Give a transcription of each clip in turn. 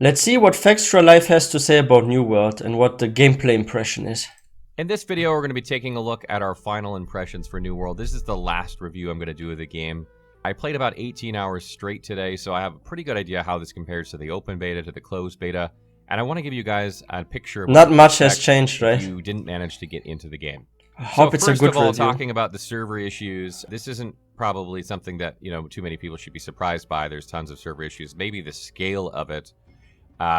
Let's see what Fextralife has to say about New World and what the gameplay impression is. In this video, we're going to be taking a look at our final impressions for New World. This is the last review I'm going to do of the game. I played about 18 hours straight today, so I have a pretty good idea how this compares to the open beta, to the closed beta. And I want to give you guys a picture of not much has changed, right? You didn't manage to get into the game. I hope it's a good First of all, review. talking about the server issues, this isn't probably something that, too many people should be surprised by. There's tons of server issues. Maybe the scale of it.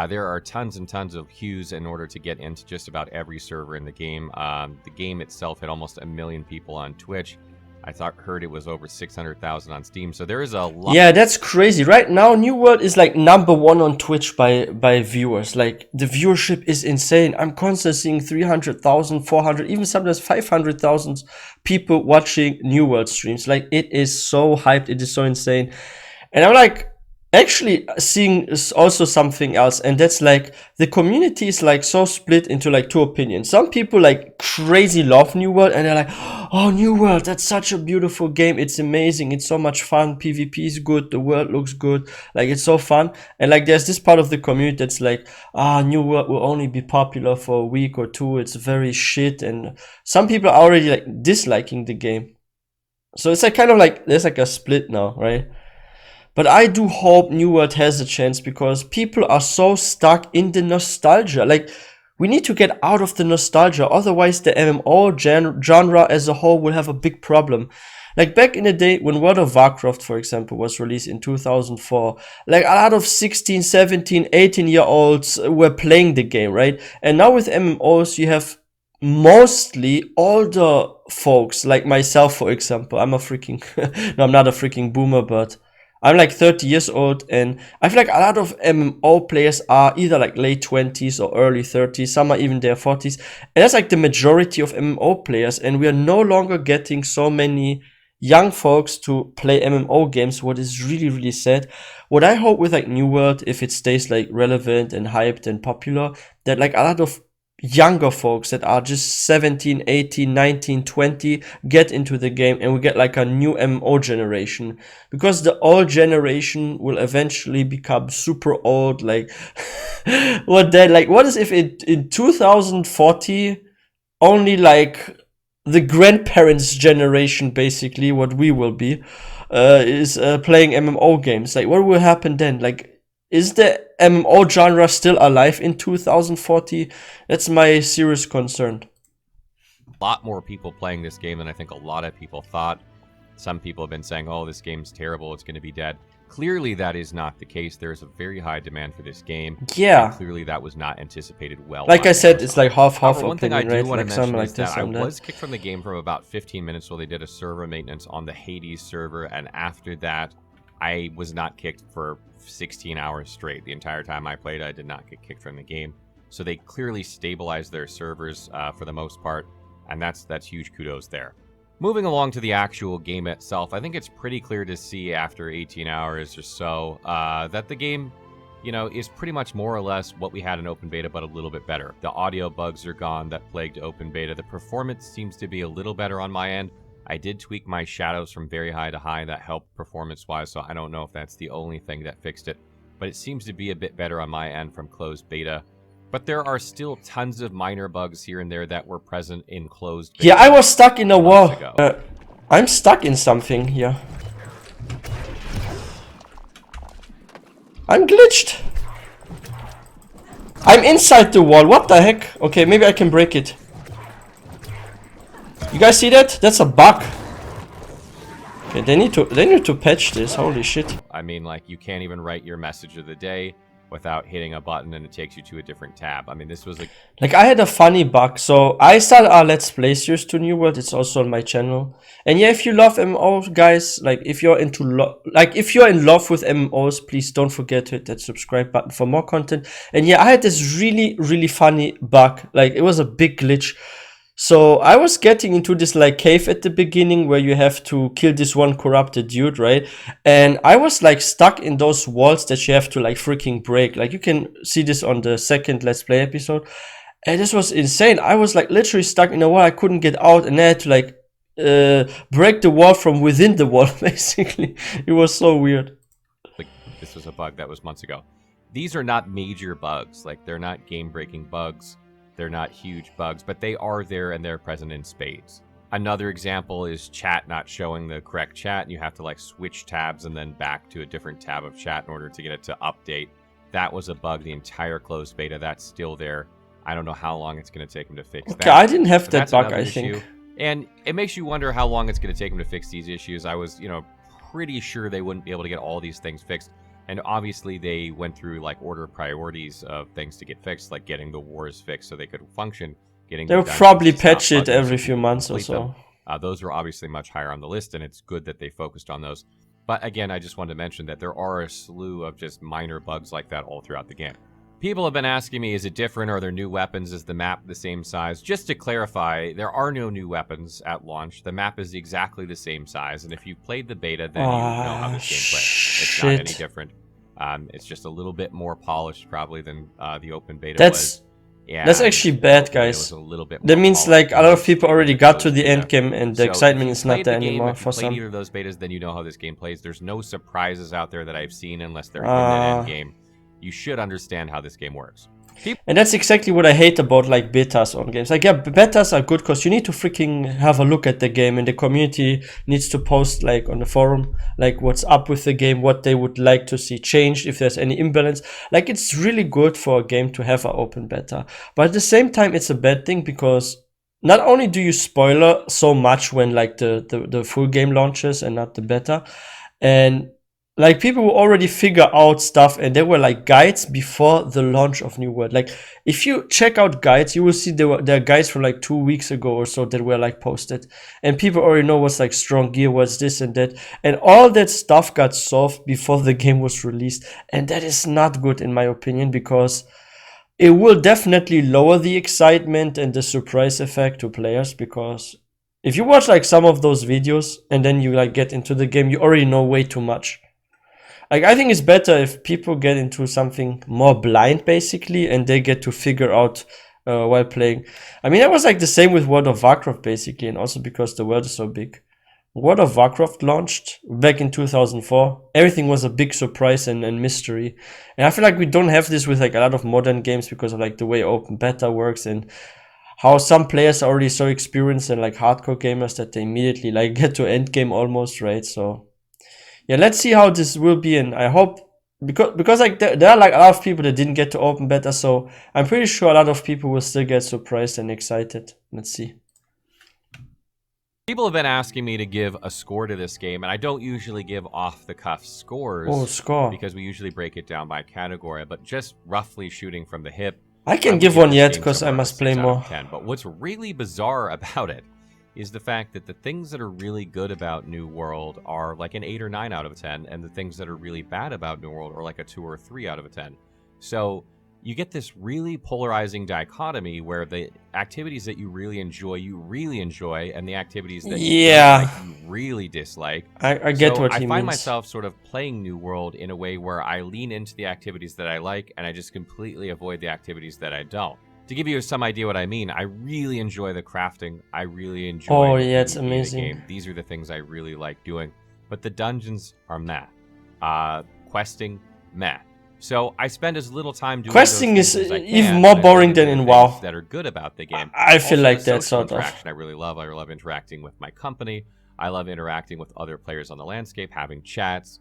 There are tons and tons of queues in order to get into just about every server in the game. The game itself had almost 1 million people on Twitch. I heard it was over 600,000 on Steam, so there is a lot. Yeah, that's crazy. Right now, New World is like #1 on Twitch by viewers. Like, the viewership is insane. I'm constantly seeing 300,000, 400, even sometimes 500,000 people watching New World streams. Like, it is so hyped. It is so insane. And I'm like, actually seeing also something else, and that's like the community is like so split into like two opinions. Some people like crazy love New World and they're like, oh, New World, that's such a beautiful game, it's amazing, it's so much fun, PvP is good, the world looks good, like it's so fun. And like there's this part of the community that's like, New World will only be popular for a week or two, it's very shit. And some people are already like disliking the game, so it's like kind of like there's like a split now, right? But I do hope New World has a chance, because people are so stuck in the nostalgia. Like, we need to get out of the nostalgia, otherwise the MMO genre as a whole will have a big problem. Like, back in the day when World of Warcraft, for example, was released in 2004, like a lot of 16, 17, 18-year-olds were playing the game, right? And now with MMOs, you have mostly older folks, like myself, for example. I'm a freaking, no, I'm not a freaking boomer, but I'm like 30 years old, and I feel like a lot of MMO players are either like late 20s or early 30s, some are even their 40s, and that's like the majority of MMO players, and we are no longer getting so many young folks to play MMO games, what is really, really sad. What I hope with like New World, if it stays like relevant and hyped and popular, that like a lot of younger folks that are just 17, 18, 19, 20 get into the game, and we get like a new MMO generation, because the old generation will eventually become super old. Like what is if in 2040 only like the grandparents generation, basically what we will be, is playing MMO games? Like, what will happen then? Like, is the MMO genre still alive in 2040? That's my serious concern. A lot more people playing this game than I think a lot of people thought. Some people have been saying, oh, this game's terrible, it's going to be dead. Clearly, that is not the case. There is a very high demand for this game. Yeah. And clearly, that was not anticipated well. Like I said, it's like half One thing I opinion, do right? want to Like mention like is that I and was kicked from the game for about 15 minutes while they did a server maintenance on the Hades server, and after that, I was not kicked for 16 hours straight. The entire time I played, I did not get kicked from the game. So they clearly stabilized their servers for the most part, and that's huge kudos there. Moving along to the actual game itself, I think it's pretty clear to see after 18 hours or so that the game, is pretty much more or less what we had in open beta, but a little bit better. The audio bugs are gone that plagued open beta. The performance seems to be a little better on my end. I did tweak my shadows from very high to high. That helped performance-wise, so I don't know if that's the only thing that fixed it. But it seems to be a bit better on my end from closed beta. But there are still tons of minor bugs here and there that were present in closed beta. Yeah, I was stuck in a wall. I'm stuck in something here. I'm glitched. I'm inside the wall. What the heck? Okay, maybe I can break it. You guys see that? That's a bug. Okay, they need to patch this. Holy shit. I mean, like, you can't even write your message of the day without hitting a button and it takes you to a different tab. I mean, this was like I had a funny bug. So I started our Let's Play series to New World. It's also on my channel. And yeah, if you love MMOs, guys, like if you're if you're in love with MMOs, please don't forget to hit that subscribe button for more content. And yeah, I had this really, really funny bug. Like, it was a big glitch. So I was getting into this like cave at the beginning where you have to kill this one corrupted dude, right? And I was like stuck in those walls that you have to like freaking break. Like, you can see this on the second Let's Play episode. And this was insane. I was like literally stuck in a wall. I couldn't get out, and I had to like break the wall from within the wall, basically. It was so weird. Like, this was a bug that was months ago. these are not major bugs. Like, they're not game-breaking bugs. They're not huge bugs, but they are there and they're present in spades. Another example is chat not showing the correct chat, and you have to like switch tabs and then back to a different tab of chat in order to get it to update. That was a bug the entire closed beta. That's still there. I don't know how long it's going to take them to fix that. Okay, I didn't have that bug, I think. And it makes you wonder how long it's going to take them to fix these issues. I was, pretty sure they wouldn't be able to get all these things fixed. And obviously they went through like order of priorities of things to get fixed, like getting the wars fixed so they could function. They'll probably patch it every few months or so. Those are obviously much higher on the list, and it's good that they focused on those. But again, I just wanted to mention that there are a slew of just minor bugs like that all throughout the game. People have been asking me, is it different? Are there new weapons? Is the map the same size? Just to clarify, there are no new weapons at launch. The map is exactly the same size, and if you've played the beta, then you know how this game plays. It's not any different. It's just a little bit more polished, probably, than the open beta was. That's actually bad, guys. That means like a lot of people already got to the end game, and the excitement is not there anymore for some. If you played either of those betas, then you know how this game plays. There's no surprises out there that I've seen unless they're in that end game. You should understand how this game works. And that's exactly what I hate about like betas on games. Like, yeah, betas are good because you need to freaking have a look at the game, and the community needs to post like on the forum like what's up with the game, what they would like to see changed, if there's any imbalance. Like, it's really good for a game to have an open beta, but at the same time it's a bad thing because not only do you spoiler so much when like the full game launches and not the beta, and like people will already figure out stuff, and there were like guides before the launch of New World. Like, if you check out guides, you will see there are guides from like 2 weeks ago or so that were like posted, and people already know what's like strong gear, what's this and that, and all that stuff got solved before the game was released, and that is not good in my opinion, because it will definitely lower the excitement and the surprise effect to players. Because if you watch like some of those videos and then you like get into the game, you already know way too much. Like, I think it's better if people get into something more blind, basically, and they get to figure out while playing. I mean, that was like the same with World of Warcraft, basically, and also because the world is so big. World of Warcraft launched back in 2004. Everything was a big surprise and mystery. And I feel like we don't have this with like a lot of modern games because of like the way open beta works and how some players are already so experienced and like hardcore gamers that they immediately like get to end game almost, right? So yeah, let's see how this will be, and I hope, because like there are like a lot of people that didn't get to open beta, so I'm pretty sure a lot of people will still get surprised and excited. Let's see. People have been asking me to give a score to this game, and I don't usually give off-the-cuff scores. Oh, score. Because we usually break it down by category, but just roughly shooting from the hip. I can't give one yet because I must play more. 10. But what's really bizarre about it is the fact that the things that are really good about New World are like an 8 or 9 out of 10, and the things that are really bad about New World are like a 2 or 3 out of 10. So you get this really polarizing dichotomy where the activities that you really enjoy, and the activities that you really dislike. I get what he means. I find myself sort of playing New World in a way where I lean into the activities that I like, and I just completely avoid the activities that I don't. To give you some idea what I mean, I really enjoy the crafting. I really enjoy it's amazing. The game. These are the things I really like doing. But the dungeons are meh. Questing, meh. So I spend as little time doing questing is even more boring than in WoW. That are good about the game. I feel like that sort of. I really love. I love interacting with my company. I love interacting with other players on the landscape, having chats,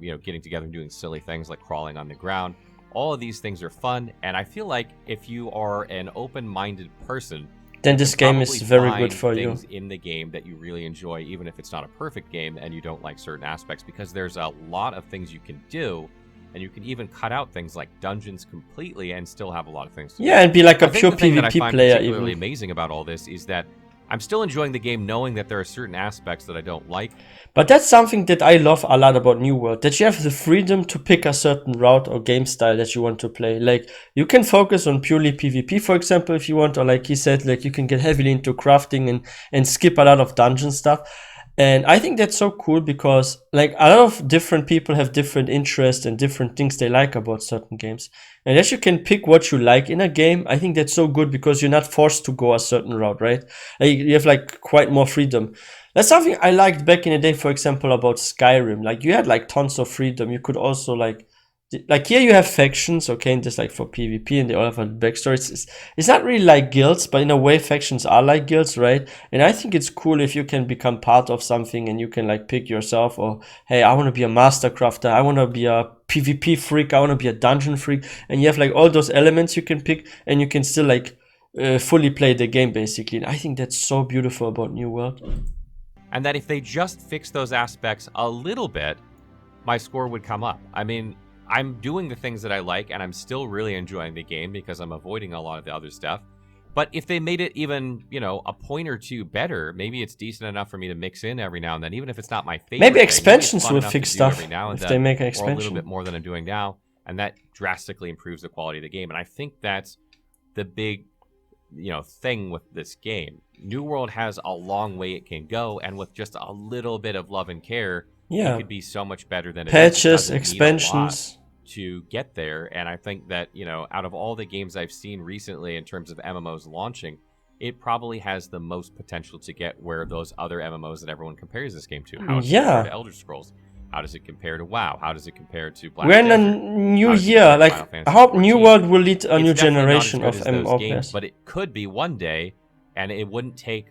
getting together and doing silly things like crawling on the ground. All of these things are fun, and I feel like if you are an open-minded person, then this game is very good for you. Things in the game that you really enjoy, even if it's not a perfect game and you don't like certain aspects, because there's a lot of things you can do, and you can even cut out things like dungeons completely and still have a lot of things to do. Yeah, and be like a pure PvP player. What I find particularly amazing about all this is that I'm still enjoying the game knowing that there are certain aspects that I don't like. But that's something that I love a lot about New World, that you have the freedom to pick a certain route or game style that you want to play. Like, you can focus on purely PvP, for example, if you want, or like he said, like you can get heavily into crafting and skip a lot of dungeon stuff. And I think that's so cool because like a lot of different people have different interests and different things they like about certain games. And as you can pick what you like in a game, I think that's so good because you're not forced to go a certain route, right? Like, you have like quite more freedom. That's something I liked back in the day, for example, about Skyrim. Like, you had like tons of freedom. You could also like like here you have factions, okay, and just like for PvP, and they all have a backstory. It's not really like guilds, but in a way factions are like guilds, right? And I think it's cool if you can become part of something and you can like pick yourself, or hey, I want to be a master crafter, I want to be a PvP freak, I want to be a dungeon freak, and you have like all those elements you can pick, and you can still like fully play the game basically. And I think that's so beautiful about New World. And that if they just fix those aspects a little bit, my score would come up. I mean, I'm doing the things that I like, and I'm still really enjoying the game because I'm avoiding a lot of the other stuff. But if they made it even, a point or two better, maybe it's decent enough for me to mix in every now and then, even if it's not my favorite. Maybe thing, expansions will fix stuff every now and if then, they make an or a expansion. little bit more than I'm doing now, and that drastically improves the quality of the game. And I think that's the big, thing with this game. New World has a long way it can go, and with just a little bit of love and care, it could be so much better than patches, expansions to get there. And I think that, out of all the games I've seen recently in terms of MMOs launching, it probably has the most potential to get where those other MMOs that everyone compares this game to. How does it compare to Elder Scrolls? How does it compare to WoW? How does it compare to Black We're in a new year. Like, I hope New World will lead a new generation of MMO players. But it could be one day, and it wouldn't take,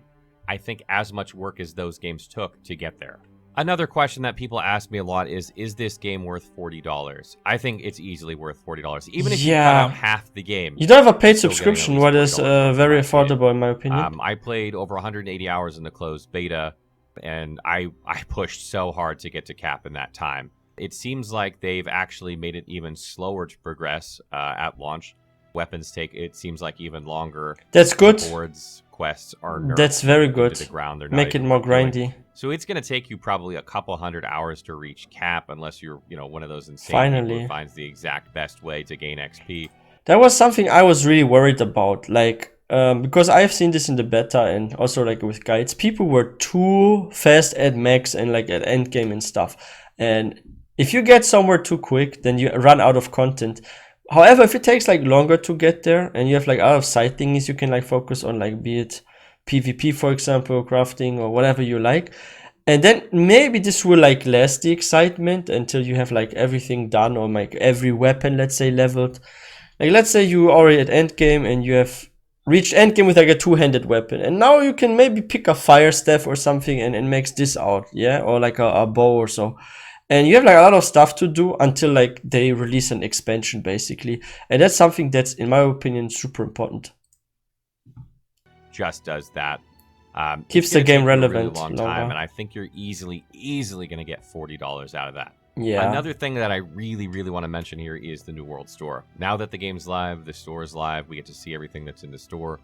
I think, as much work as those games took to get there. Another question that people ask me a lot is this game worth $40? I think it's easily worth $40. Even if you cut out half the game. You don't have a paid subscription, what is very affordable in my opinion. I played over 180 hours in the closed beta, and I pushed so hard to get to cap in that time. It seems like they've actually made it even slower to progress at launch. Weapons take, it seems like, even longer. That's good. Boards, quests are nerfed. That's very good. To the ground. They're Make it more grindy. So it's going to take you probably a couple hundred hours to reach cap, unless you're, one of those insane people who finds the exact best way to gain XP. That was something I was really worried about, like, because I've seen this in the beta and also like with guides. People were too fast at max and like at end game and stuff. And if you get somewhere too quick, then you run out of content. However, if it takes like longer to get there and you have like out of sight things you can like focus on, like be it PvP, for example, crafting or whatever you like. And then maybe this will like last the excitement until you have like everything done, or like every weapon, let's say, leveled. Like let's say you already at end game and you have reached end game with like a two-handed weapon, and now you can maybe pick a fire staff or something and makes this out, yeah, or like a bow or so. And you have like a lot of stuff to do until like they release an expansion basically. And that's something that's, in my opinion, super important. Just does that. Keeps the game relevant. Really long time, and I think you're easily going to get $40 out of that. Yeah. Another thing that I really, really want to mention here is the New World store. Now that the game's live, the store is live, we get to see everything that's in the store.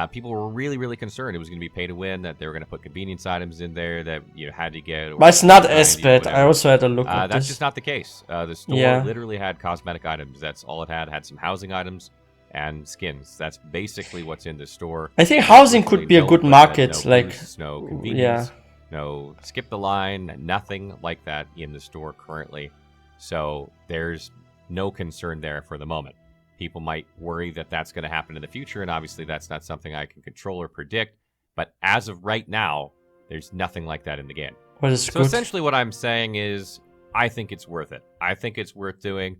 People were really, really concerned it was going to be pay to win, that they were going to put convenience items in there that you had to get. But it's not as bad. I also had a look at this. That's just not the case. The store literally had cosmetic items. That's all it had. Had some housing items and skins. That's basically what's in the store. I think housing could be a good market. No like, boosts, no convenience, no skip the line, nothing like that in the store currently. So there's no concern there for the moment. People might worry that that's going to happen in the future, and obviously that's not something I can control or predict. But as of right now, there's nothing like that in the game. So essentially what I'm saying is I think it's worth it. I think it's worth doing.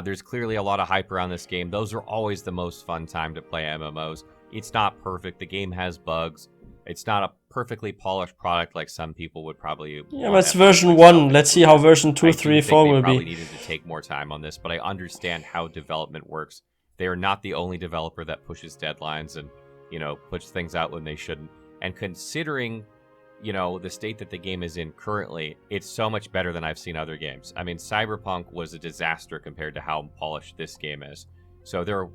There's clearly a lot of hype around this game. Those are always the most fun time to play MMOs. It's not perfect. The game has bugs. It's not a perfectly polished product like some people would probably. Yeah, but it's version 1. Let's see how version 2, 3, 4 will be. Probably needed to take more time on this, but I understand how development works. They are not the only developer that pushes deadlines and, puts things out when they shouldn't. And considering, the state that the game is in currently, it's so much better than I've seen other games. I mean, Cyberpunk was a disaster compared to how polished this game is. So they're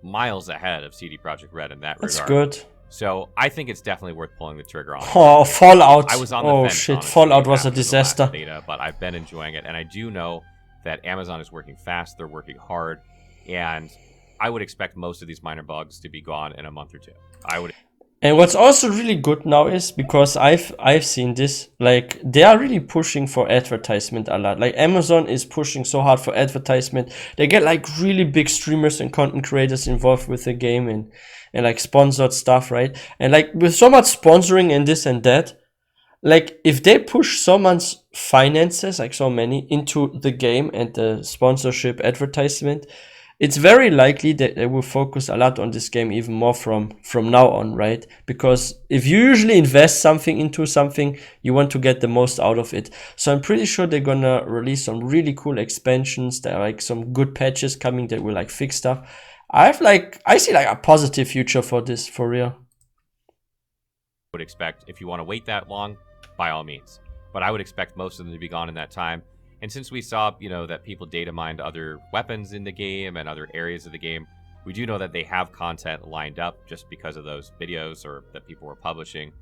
miles ahead of CD Projekt Red in that regard. That's good. So I think it's definitely worth pulling the trigger on. Oh, Fallout! I was on the fence, shit, honestly, Fallout was a disaster. Beta, but I've been enjoying it, and I do know that Amazon is working fast. They're working hard, and I would expect most of these minor bugs to be gone in a month or two. And what's also really good now is, because I've seen this, like they are really pushing for advertisement a lot. Like Amazon is pushing so hard for advertisement. They get like really big streamers and content creators involved with the game and like sponsored stuff, right? And like with so much sponsoring and this and that, like if they push so much finances, like so many, into the game and the sponsorship advertisement, it's very likely that they will focus a lot on this game even more from now on, right? Because if you usually invest something into something, you want to get the most out of it. So I'm pretty sure they're gonna release some really cool expansions. There are like some good patches coming that will like fix stuff. I see like a positive future for this, for real. Would expect if you want to wait that long, by all means. But I would expect most of them to be gone in that time. And since we saw, that people data mined other weapons in the game and other areas of the game, we do know that they have content lined up just because of those videos or that people were publishing,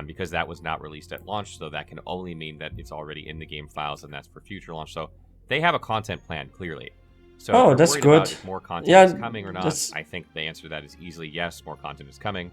because that was not released at launch. So that can only mean that it's already in the game files and that's for future launch. So they have a content plan, clearly. So Oh, if that's you're worried good. about if more content Yeah, is coming or not, that's I think the answer to that is easily yes, more content is coming.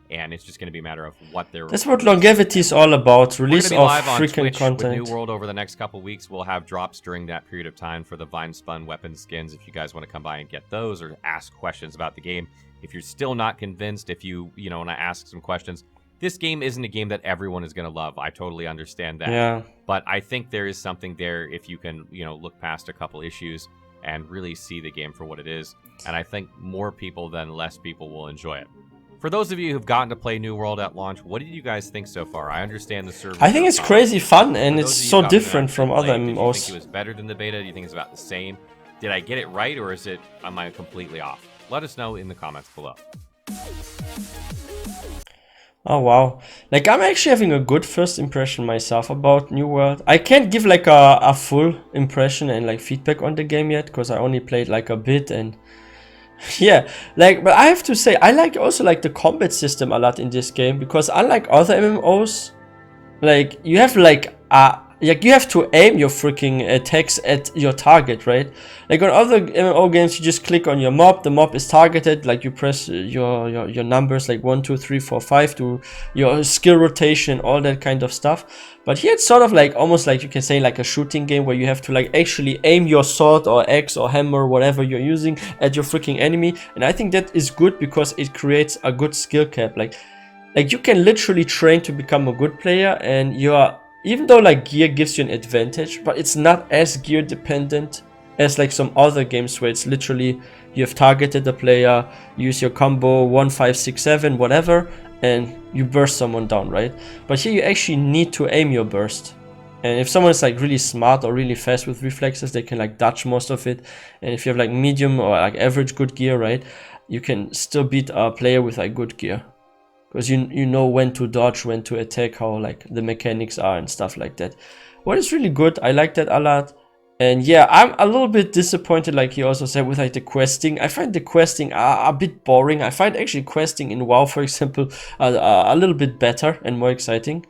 And it's just going to be a matter of what they're. that's what longevity is all about. We're Release going to be of live on freaking Twitch with New content. World over the next couple weeks. We'll have drops during that period of time for the Vine Spun weapon skins if you guys want to come by and get those or ask questions about the game. If you're still not convinced, if you want to ask some questions, this game isn't a game that everyone is going to love. I totally understand that. Yeah. But I think there is something there if you can, look past a couple issues and really see the game for what it is. And I think more people than less people will enjoy it. For those of you who've gotten to play New World at launch, what did you guys think so far? I understand the server. I think it's crazy fun and For it's those of you so who got to different actually from other play, Did you think MMOs. it was better than the beta? Do you think it's about the same? Did I get it right, or am I completely off? Let us know in the comments below. Oh wow. Like I'm actually having a good first impression myself about New World. I can't give like a full impression and like feedback on the game yet because I only played like a bit and yeah, like, but I have to say I also like the combat system a lot in this game because unlike other MMOs, like you have you have to aim your freaking attacks at your target, right? Like on other MMO games, you just click on your mob, the mob is targeted, like you press your numbers like 1, 2, 3, 4, 5 to your skill rotation, all that kind of stuff. But here it's sort of like almost like you can say like a shooting game where you have to like actually aim your sword or axe or hammer, whatever you're using, at your freaking enemy. And I think that is good because it creates a good skill cap. Like you can literally train to become a good player, and even though like gear gives you an advantage, but it's not as gear dependent as like some other games where it's literally you have targeted the player, use your combo 1, 5, 6, 7, whatever, and you burst someone down, right? But here you actually need to aim your burst. And if someone is like really smart or really fast with reflexes, they can like dodge most of it. And if you have like medium or like average good gear, right, you can still beat a player with like good gear. Because you know when to dodge, when to attack, how like the mechanics are and stuff like that. What is really good, I like that a lot. And yeah, I'm a little bit disappointed, like he also said, with like the questing. I find the questing a bit boring. I find actually questing in WoW, for example, a little bit better and more exciting.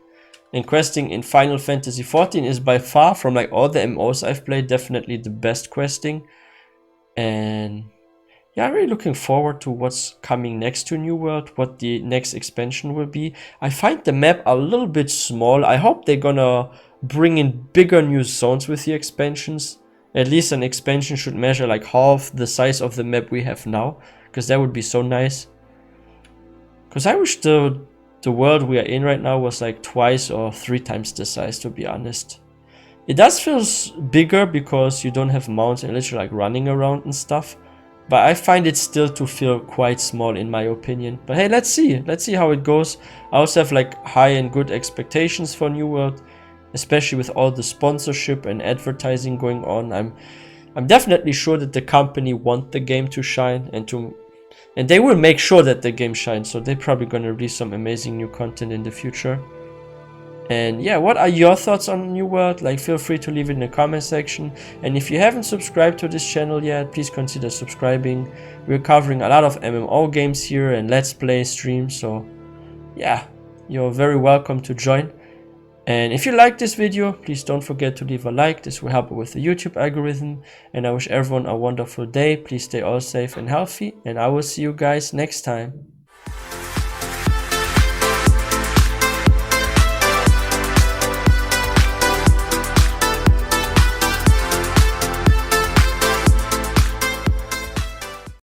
And questing in Final Fantasy XIV is by far, from like all the MMOs I've played, definitely the best questing. And yeah, I'm really looking forward to what's coming next to New World, what the next expansion will be. I find the map a little bit small. I hope they're gonna bring in bigger new zones with the expansions. At least an expansion should measure like half the size of the map we have now, because that would be so nice. Because I wish the world we are in right now was like 2 or 3 times the size, to be honest. It does feel bigger because you don't have mounts and literally like running around and stuff. But I find it still to feel quite small in my opinion. But hey, let's see how it goes. I also have like high and good expectations for New World, especially with all the sponsorship and advertising going on. I'm definitely sure that the company want the game to shine and they will make sure that the game shines. So they're probably gonna release some amazing new content in the future. And yeah, what are your thoughts on New World? Like, feel free to leave it in the comment section. And if you haven't subscribed to this channel yet, please consider subscribing. We're covering a lot of MMO games here and Let's Play streams. So yeah, you're very welcome to join. And if you like this video, please don't forget to leave a like. This will help with the YouTube algorithm. And I wish everyone a wonderful day. Please stay all safe and healthy. And I will see you guys next time.